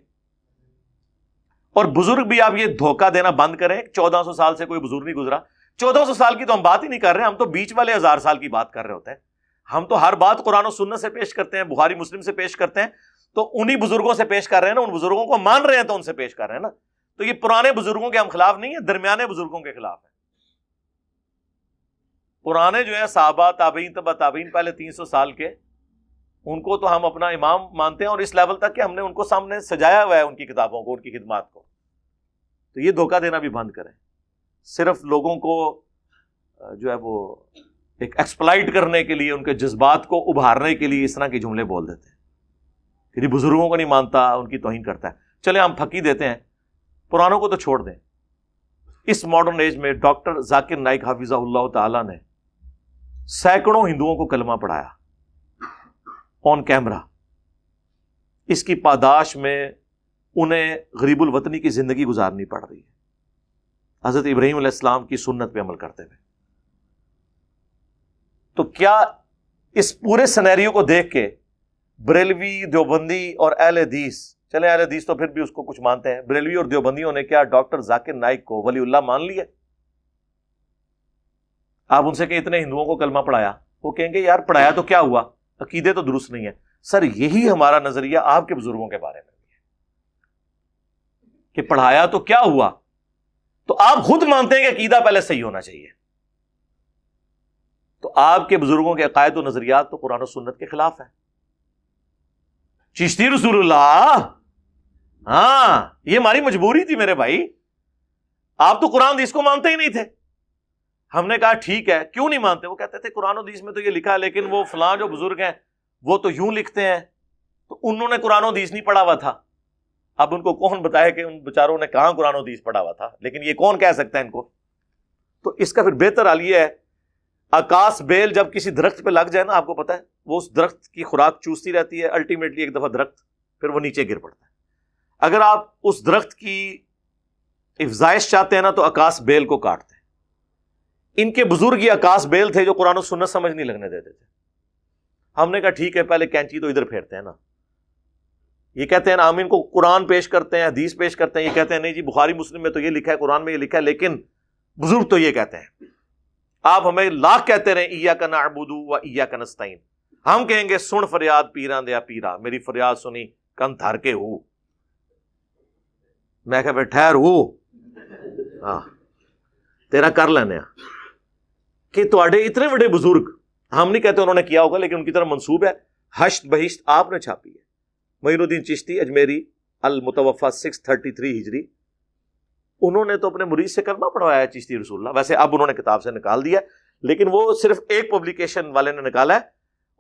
اور بزرگ بھی آپ یہ دھوکہ دینا بند کریں. 1400 سال سے کوئی بزرگ نہیں گزرا. 1400 سال کی تو ہم بات ہی نہیں کر رہے, ہم تو بیچ والے 1000 سال کی بات کر رہے ہوتے ہیں. ہم تو ہر بات قرآن و سنت سے پیش کرتے ہیں, بخاری مسلم سے پیش کرتے ہیں. تو انہی بزرگوں سے پیش کر رہے ہیں نا, ان بزرگوں کو مان رہے ہیں تو ان سے پیش کر رہے ہیں نا. تو یہ پرانے بزرگوں کے ہم خلاف نہیں ہیں, درمیانے بزرگوں کے خلاف ہیں. پرانے جو ہیں صحابہ تابعین تبع تابعین پہلے 300 سال کے, ان کو تو ہم اپنا امام مانتے ہیں, اور اس لیول تک کہ ہم نے ان کو سامنے سجایا ہوا ہے ان کی کتابوں کو, ان کی خدمات کو. تو یہ دھوکہ دینا بھی بند کریں. صرف لوگوں کو جو ہے وہ ایک ایکسپلائٹ کرنے کے لیے, ان کے جذبات کو ابھارنے کے لیے اس طرح کے جملے بول دیتے ہیں کہ بزرگوں کو نہیں مانتا, ان کی توہین کرتا ہے. چلے ہم پھکی دیتے ہیں, پرانوں کو تو چھوڑ دیں. اس ماڈرن ایج میں ڈاکٹر ذاکر نائک حافظہ اللہ تعالی نے سینکڑوں ہندوؤں کو کلمہ پڑھایا آن کیمرہ. اس کی پاداش میں انہیں غریب الوطنی کی زندگی گزارنی پڑ رہی ہے, حضرت ابراہیم علیہ السلام کی سنت پہ عمل کرتے ہوئے. تو کیا اس پورے سینیریو کو دیکھ کے بریلوی, دیوبندی اور اہل حدیث, چلے اہل حدیث تو پھر بھی اس کو کچھ مانتے ہیں, بریلوی اور دیوبندیوں نے کیا ڈاکٹر ذاکر نائک کو ولی اللہ مان لیا؟ آپ ان سے کہ اتنے ہندوؤں کو کلمہ پڑھایا, وہ کہیں گے یار پڑھایا تو کیا ہوا, عقیدے تو درست نہیں ہے. سر یہی ہمارا نظریہ آپ کے بزرگوں کے بارے میں بھی ہے کہ پڑھایا تو کیا ہوا. تو آپ خود مانتے ہیں کہ عقیدہ پہلے صحیح ہونا چاہیے. تو آپ کے بزرگوں کے عقائد و نظریات تو قرآن و سنت کے خلاف ہیں. چشتی رسول اللہ, ہاں یہ ہماری مجبوری تھی میرے بھائی. آپ تو قرآن حدیث کو مانتے ہی نہیں تھے. ہم نے کہا ٹھیک ہے, کیوں نہیں مانتے؟ وہ کہتے تھے قرآن حدیث میں تو یہ لکھا ہے, لیکن وہ فلاں جو بزرگ ہیں وہ تو یوں لکھتے ہیں, تو انہوں نے قرآن حدیث نہیں پڑھا ہوا تھا. اب ان کو کون بتایا کہ ان بیچاروں نے کہاں قرآن حدیث پڑھا ہوا تھا, لیکن یہ کون کہہ سکتا ہے ان کو؟ تو اس کا پھر بہتر حال یہ ہے, آکاش بیل جب کسی درخت پہ لگ جائے نا, آپ کو پتا ہے وہ اس درخت کی خوراک چوستی رہتی ہے, الٹیمیٹلی ایک دفعہ درخت پھر وہ نیچے گر پڑتا ہے. اگر آپ اس درخت کی افزائش چاہتے ہیں نا تو آکاش بیل کو کاٹتے ہیں. ان کے بزرگ یہ آکاش بیل تھے جو قرآن و سنت سمجھ نہیں لگنے دیتے تھے. ہم نے کہا ٹھیک ہے, پہلے کینچی تو ادھر پھیرتے ہیں نا, یہ کہتے ہیں آمین کو قرآن پیش کرتے ہیں، حدیث پیش کرتے ہیں، یہ کہتے ہیں نہیں جی بخاری مسلم میں تو یہ لکھا ہے، قرآن میں یہ لکھا ہے، لیکن بزرگ تو یہ کہتے ہیں. آپ ہمیں لاکھ کہتے رہے ایاک نعبد و ایاک نستعین، ہم کہیں گے سن فریاد پیران دیا پیرا، میری فریاد سنی کن تھر کے ہو. میں کہا بھائی ٹھہر ہو، ہاں تیرا کر لینے کہ تواڈے اتنے بڑے بزرگ، ہم نہیں کہتے انہوں نے کیا ہوگا لیکن ان کی طرف منسوب ہے، ہشت بہشت آپ نے چھاپی ہے. معین الدین چشتی اجمیری المتوفا 633 ہجری، انہوں نے تو اپنے مرید سے کلمہ پڑھوایا ہے چشتی رسول اللہ. ویسے اب انہوں نے کتاب سے نکال دیا لیکن وہ صرف ایک پبلیکیشن والے نے نکالا ہے،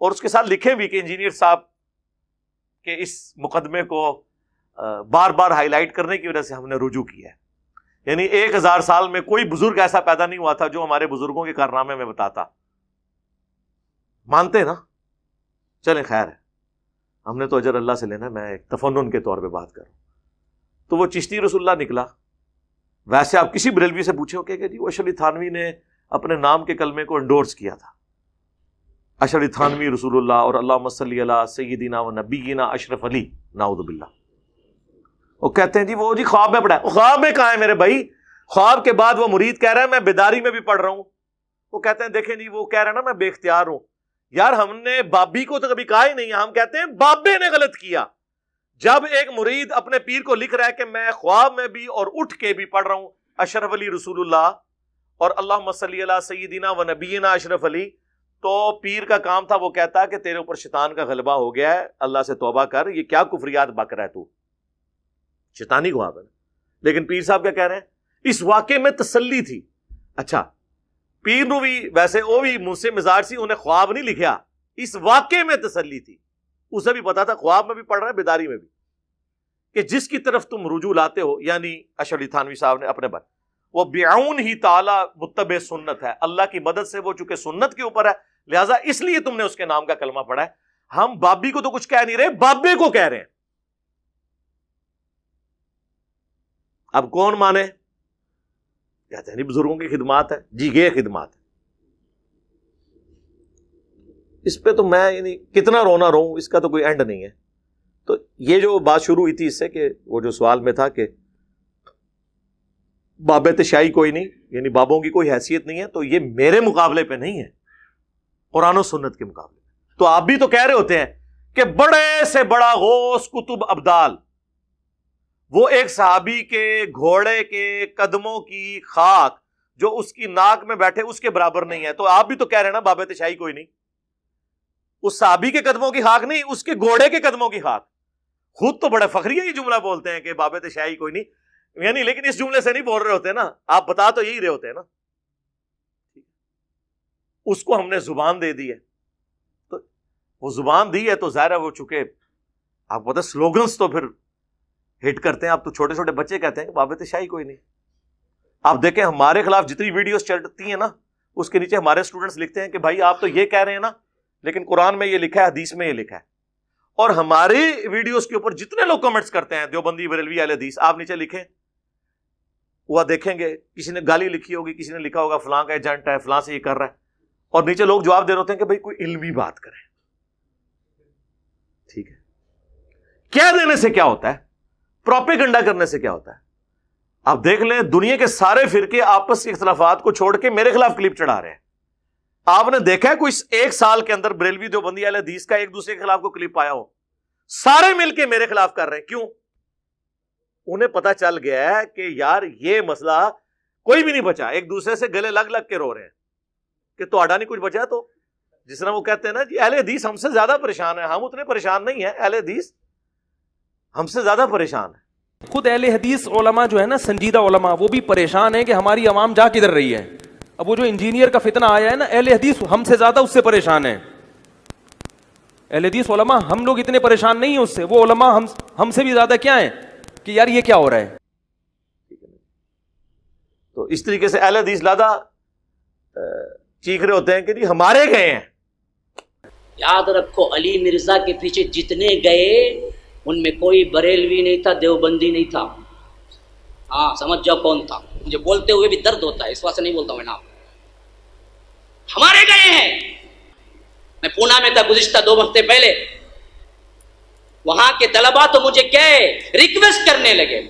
اور اس کے ساتھ لکھے بھی کہ انجینئر صاحب کے اس مقدمے کو بار بار ہائی لائٹ کرنے کی وجہ سے ہم نے رجوع کیا ہے. یعنی 1000 سال میں کوئی بزرگ ایسا پیدا نہیں ہوا تھا جو ہمارے بزرگوں کے کارنامے میں بتاتا. مانتے نا؟ چلیں خیر ہے، ہم نے تو اجر اللہ سے لینا ہے، میں ایک تفنن کے طور پہ بات کر رہا ہوں. تو وہ چشتی رسول اللہ نکلا. ویسے آپ کسی بریلوی سے پوچھیں کہ جی وہ اشرف علی تھانوی نے اپنے نام کے کلمے کو انڈورس کیا تھا، اشرف علی تھانوی رسول اللہ اور اللہم صلی علی سیدنا و نبینا اشرف علی، نعوذ باللہ. وہ کہتے ہیں جی وہ جی خواب میں پڑھا ہے. خواب میں کہاں ہے میرے بھائی؟ خواب کے بعد وہ مرید کہہ رہا ہے میں بیداری میں بھی پڑھ رہا ہوں. وہ کہتے ہیں دیکھیں جی وہ کہہ رہا ہے نا میں بے اختیار ہوں. یار ہم نے بابی کو تو کبھی کہا ہی نہیں ہے، ہم کہتے ہیں بابے نے غلط کیا. جب ایک مرید اپنے پیر کو لکھ رہا ہے کہ میں خواب میں بھی اور اٹھ کے بھی پڑھ رہا ہوں اشرف علی رسول اللہ اور اللہم صلی علی سیدنا و نبینا اشرف علی، تو پیر کا کام تھا وہ کہتا کہ تیرے اوپر شیطان کا غلبہ ہو گیا ہے، اللہ سے توبہ کر، یہ کیا کفریات بک رہا ہے تو، شیطانی خواب ہے. لیکن پیر صاحب کیا کہہ رہے ہیں؟ اس واقعے میں تسلی تھی. اچھا پیر نو بھی ویسے وہ بھی منہ سے مزاج سی، انہیں خواب نہیں لکھیا، اس واقعے میں تسلی تھی. اسے بھی پتا تھا خواب میں بھی پڑھ رہا ہے بیداری میں بھی، کہ جس کی طرف تم رجوع لاتے ہو، یعنی اشرف علی تھانوی صاحب نے اپنے بات، وہ بعون ہی تعالی متبع سنت ہے، اللہ کی مدد سے وہ چونکہ سنت کے اوپر ہے لہٰذا اس لیے تم نے اس کے نام کا کلمہ پڑھا ہے. ہم بابی کو تو کچھ کہہ نہیں رہے، بابے کو کہہ رہے ہیں. اب کون مانے؟ کہتے ہیں بزرگوں کی خدمات ہے. جی یہ خدمات ہے، اس پہ تو میں یعنی کتنا رونا رہوں، اس کا تو کوئی اینڈ نہیں ہے. تو یہ جو بات شروع ہوئی تھی اس سے کہ وہ جو سوال میں تھا کہ بابت شاہی کوئی نہیں، یعنی بابوں کی کوئی حیثیت نہیں ہے، تو یہ میرے مقابلے پہ نہیں ہے، قرآن و سنت کے مقابلے. تو آپ بھی تو کہہ رہے ہوتے ہیں کہ بڑے سے بڑا غوث کتب ابدال، وہ ایک صحابی کے گھوڑے کے قدموں کی خاک جو اس کی ناک میں بیٹھے اس کے برابر نہیں ہے. تو آپ بھی تو کہہ رہے ہیں نا بابت شاہی کوئی نہیں. اس صحابی کے قدموں کی خاک نہیں، اس کے گھوڑے کے قدموں کی خاک. خود تو بڑے فخریہ یہ جملہ بولتے ہیں کہ بابت شاہی کوئی نہیں، یعنی لیکن اس جملے سے نہیں بول رہے ہوتے نا، آپ بتا تو یہی رہے ہوتے ہیں نا. اس کو ہم نے زبان دے دی ہے، تو وہ زبان دی ہے تو ظاہر ہے وہ چکے آپ پتہ سلوگنز تو پھر ہٹ کرتے ہیں. آپ تو چھوٹے چھوٹے بچے کہتے ہیں کہ بابت شاہی کوئی نہیں. آپ دیکھیں ہمارے خلاف جتنی ویڈیوز چلتی ہیں نا اس کے نیچے ہمارے اسٹوڈنٹس لکھتے ہیں کہ بھائی آپ تو یہ کہہ رہے ہیں نا لیکن قرآن میں یہ لکھا ہے، حدیث میں یہ لکھا ہے. اور ہماری ویڈیوز کے اوپر جتنے لوگ کمنٹس کرتے ہیں دیوبندی بریلوی اہل حدیث، آپ نیچے لکھیں، وہ دیکھیں گے کسی نے گالی لکھی ہوگی، کسی نے لکھا ہوگا فلاں کا ایجنٹ ہے، فلاں سے یہ کر رہا ہے، اور نیچے لوگ جواب دے رہے ہوتے ہیں کہ بھائی کوئی علمی بات کریں. ٹھیک ہے، کیا دینے سے کیا ہوتا ہے، پروپیگنڈا کرنے سے کیا ہوتا ہے. آپ دیکھ لیں دنیا کے سارے فرقے آپس کے اختلافات کو چھوڑ کے میرے خلاف کلپ چڑھا رہے ہیں. آپ نے دیکھا ہے کوئی ایک سال کے اندر بریلوی دیوبندی اہل حدیث کا ایک دوسرے کے خلاف کو کلپ آیا ہو؟ سارے مل کے میرے خلاف کر رہے ہیں. کیوں؟ انہیں پتا چل گیا ہے کہ یار یہ مسئلہ کوئی بھی نہیں بچا، ایک دوسرے سے گلے لگ لگ کے رو رہے ہیں کہ تو آڈا نہیں کچھ بچا. تو جس طرح وہ کہتے ہیں نا جی اہل حدیث ہم سے زیادہ پریشان ہے، ہم اتنے پریشان نہیں ہیں، اہل حدیث ہم سے زیادہ پریشان ہے. خود اہل حدیث علماء جو ہے نا، سنجیدہ علماء، وہ بھی پریشان ہیں کہ ہماری عوام جا کدھر رہی ہے. اب وہ جو انجینئر کا فتنہ آیا ہے نا، اہل حدیث ہم سے زیادہ اس سے پریشان ہیں. اہل حدیث علماء ہم لوگ اتنے پریشان نہیں ہیں اس سے، وہ علماء ہم سے بھی زیادہ کیا ہیں کہ یار یہ کیا ہو رہا ہے. تو اس طریقے سے اہل حدیث زیادہ چیخ رہے ہوتے ہیں کہ جی ہمارے گئے ہیں. یاد رکھو علی مرزا کے پیچھے جتنے گئے ان میں کوئی بریلوی نہیں تھا، دیوبندی نہیں تھا. ہاں سمجھ جاؤ کون تھا. مجھے بولتے ہوئے بھی درد ہوتا ہے، اس واسطے نہیں بولتا ہوں میں نام. ہمارے گئے ہیں. میں پونا میں تھا گزشتہ 2 ہفتے پہلے، وہاں کے طلبا تو مجھے کہے ریکویسٹ کرنے لگے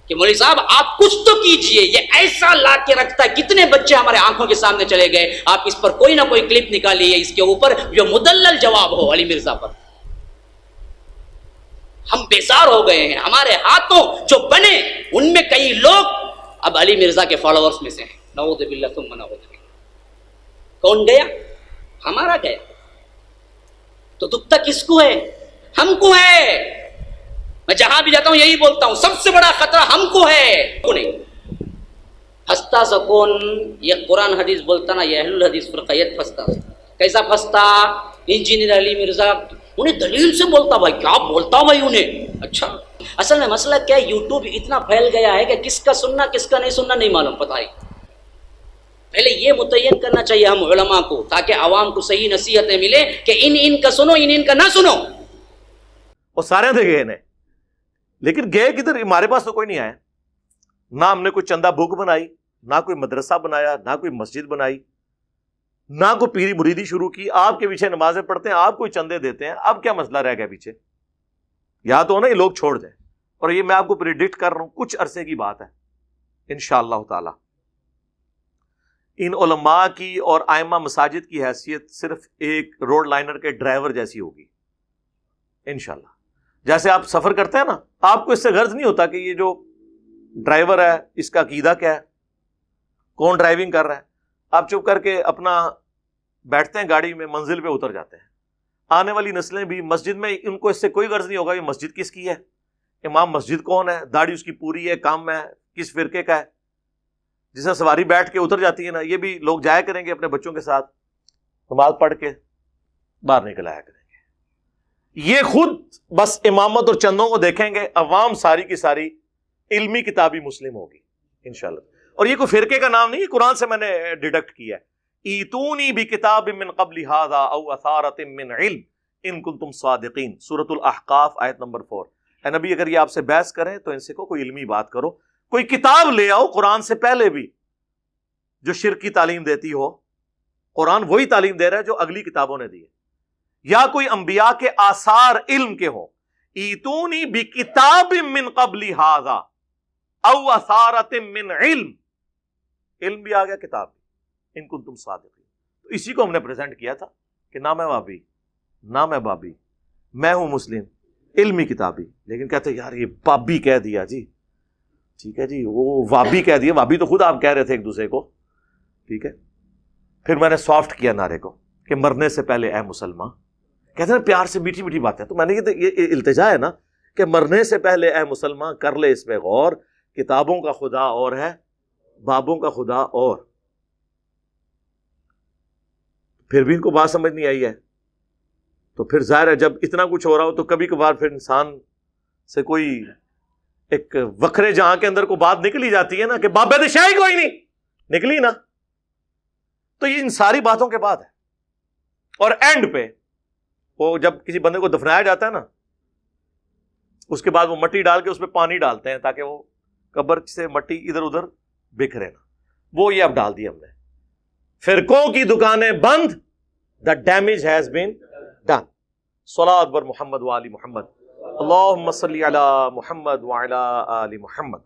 کہ مولوی صاحب آپ کچھ تو کیجئے، یہ ایسا لا کے رکھتا ہے، کتنے بچے ہمارے آنکھوں کے سامنے چلے گئے، آپ اس پر کوئی نہ کوئی کلپ نکالیے، اس کے اوپر جو مدلل جواب ہو علی مرزا پر۔ ہم بیزار ہو گئے ہیں، ہمارے ہاتھوں جو بنے ان میں کئی لوگ اب علی مرزا کے فالوورز میں سے ہیں، نعوذ باللہ ثم نعوذ باللہ۔ کون گیا؟ ہمارا گیا تو دکھتا کس کو ہے؟ ہم کو ہے۔ میں جہاں بھی جاتا ہوں یہی بولتا ہوں، سب سے بڑا خطرہ ہم کو ہے، کو نہیں۔ پھنستا سکون، یہ قرآن حدیث بولتا نا، یہ اہل الحدیث فرقیت پھنستا۔ کیسا پھنستا؟ انجینئر علی مرزا انہیں دلیل سے بولتا، بھائی کیا بولتا بھائی انہیں۔ اچھا اصل میں مسئلہ کیا ہے، یوٹیوب اتنا پھیل گیا ہے کہ کس کا سننا کس کا نہیں سننا نہیں معلوم، پتہ ہی۔ پہلے یہ متعین کرنا چاہیے ہم علماء کو، تاکہ عوام کو صحیح نصیحتیں ملے کہ ان کا سنو، ان کا نہ سنو۔ وہ سارے تھے گئے نے، لیکن گئے کدھر؟ ہمارے پاس تو کوئی نہیں آیا، نہ ہم نے کوئی چندہ بک بنائی، نہ کوئی مدرسہ بنایا، نہ کوئی مسجد بنائی، نہ کوئی پیری مریدی شروع کی۔ آپ کے پیچھے نمازیں پڑھتے ہیں، آپ کوئی چندے دیتے ہیں، اب کیا مسئلہ رہ گیا پیچھے؟ یا تو نا یہ لوگ چھوڑ دیں، اور یہ میں آپ کو پریڈکٹ کر رہا ہوں، کچھ عرصے کی بات ہے انشاءاللہ تعالی۔ ان علماء کی اور ائمہ مساجد کی حیثیت صرف ایک روڈ لائنر کے ڈرائیور جیسی ہوگی انشاءاللہ۔ جیسے آپ سفر کرتے ہیں نا، آپ کو اس سے غرض نہیں ہوتا کہ یہ جو ڈرائیور ہے اس کا عقیدہ کیا ہے، کون ڈرائیونگ کر رہا ہے، آپ چپ کر کے اپنا بیٹھتے ہیں گاڑی میں، منزل پہ اتر جاتے ہیں۔ آنے والی نسلیں بھی مسجد میں، ان کو اس سے کوئی غرض نہیں ہوگا یہ مسجد کس کی ہے، امام مسجد کون ہے، داڑھی اس کی پوری ہے، کام ہے، کس فرقے کا ہے۔ جسے سواری بیٹھ کے اتر جاتی ہے نا، یہ بھی لوگ جایا کریں گے اپنے بچوں کے ساتھ، نماز پڑھ کے باہر نکل آیا کریں گے۔ یہ خود بس امامت اور چندوں کو دیکھیں گے، عوام ساری کی ساری علمی کتابی مسلم ہوگی انشاءاللہ۔ اور یہ کوئی فرقے کا نام نہیں، یہ قرآن سے میں نے ڈیڈکٹ کیا ہے۔ ایتونی بکتاب من قبل ھذا او اثارۃ من علم ان کنتم صادقین، سورۃ الاحقاف آیت نمبر 4۔ اے نبی اگر یہ آپ سے بحث کریں تو ان سے کوئی علمی بات کرو، کوئی کتاب لے آؤ قرآن سے پہلے بھی جو شرک کی تعلیم دیتی ہو۔ قرآن وہی تعلیم دے رہا ہے جو اگلی کتابوں نے دی ہے، یا کوئی انبیاء کے آثار علم کے ہوں۔ ایتونی بکتاب من قبل ھذا او اثارۃ من علم، علم بھی آ گیا، کتاب بھی، ان کنتم صادقین۔ تو اسی کو ہم نے پریزنٹ کیا تھا کہ نہ میں وہابی، نہ میں بابی، میں ہوں مسلم علمی کتابی۔ لیکن کہتے ہیں یار یہ بابی کہہ دیا جی، ٹھیک ہے جی، وہ وابی کہہ دیا، وابی تو خود آپ کہہ رہے تھے ایک دوسرے کو، ٹھیک ہے۔ پھر میں نے سافٹ کیا نعرے کو کہ مرنے سے پہلے اے مسلمان، کہتے ہیں پیار سے میٹھی میٹھی باتیں، تو میں نے یہ التجا ہے نا کہ مرنے سے پہلے اے مسلمان کر لے اس پہ غور، کتابوں کا خدا اور ہے، بابوں کا خدا اور۔ پھر بھی ان کو بات سمجھ نہیں آئی ہے، تو پھر ظاہر ہے جب اتنا کچھ ہو رہا ہو تو کبھی کبھار پھر انسان سے کوئی ایک وکھرے جہاں کے اندر کو بات نکلی جاتی ہے نا کہ بابے تو شاہی کوئی نہیں نکلی نا، تو یہ ان ساری باتوں کے بعد ہے۔ اور اینڈ پہ وہ جب کسی بندے کو دفنایا جاتا ہے نا، اس کے بعد وہ مٹی ڈال کے اس پہ پانی ڈالتے ہیں تاکہ وہ قبر سے مٹی ادھر ادھر بکھرے نا، وہ یہ اب ڈال دی ہم نے۔ فرقوں کی دکانیں بند، the damage has been done۔ صلاۃ بر محمد و آل محمد، اللہم صلی علی محمد وعلی آل محمد۔